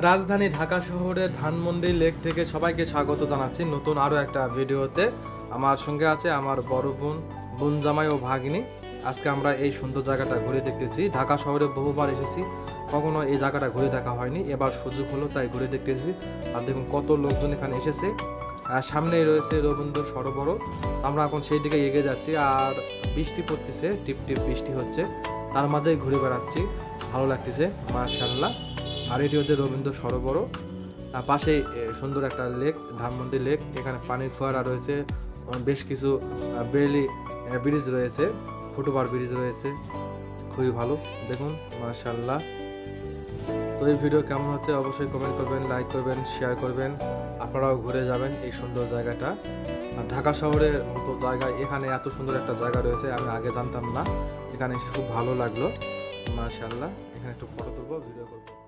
রাজধানী ঢাকা শহরের ধানমন্ডি লেক থেকে সবাইকে স্বাগত জানাচ্ছি নতুন আরও একটা ভিডিওতে। আমার সঙ্গে আছে আমার বড় বোন জামাই ও ভাগিনী। আজকে আমরা এই সুন্দর জায়গাটা ঘুরে দেখতেছি। ঢাকা শহরে বহুবার এসেছি, কখনো এই জায়গাটা ঘুরে দেখা হয়নি, এবার সুযোগ হলো তাই ঘুরে দেখতেছি। আর দেখুন কত লোকজন এখানে এসেছে। সামনেই রয়েছে রবীন্দ্র সরোবর। আমরা এখন সেই দিকে এগিয়ে যাচ্ছি। আর বৃষ্টি পড়তেছে, টিপ টিপ বৃষ্টি হচ্ছে, তার মাঝেই ঘুরে বেড়াচ্ছি, ভালো লাগতেছে মাশাআল্লাহ। আর এটি হচ্ছে রবীন্দ্র সরোবর, পাশেই সুন্দর একটা লেক, ধানমন্ডি লেক। এখানে পানির ফোয়ারা রয়েছে, বেশ কিছু বেলি ব্রিজ রয়েছে, ফুটওভার ব্রিজ রয়েছে, খুবই ভালো দেখুন মাশাআল্লাহ। তো এই ভিডিও কেমন হচ্ছে অবশ্যই কমেন্ট করবেন, লাইক করবেন, শেয়ার করবেন। আপনারাও ঘুরে যাবেন এই সুন্দর জায়গাটা। ঢাকা শহরের মতো জায়গায় এখানে এত সুন্দর একটা জায়গা রয়েছে আমি আগে জানতাম না। এখানে এসে খুব ভালো লাগলো মাশাআল্লাহ। এখানে একটু ফটো তুলবো, ভিডিও করবো।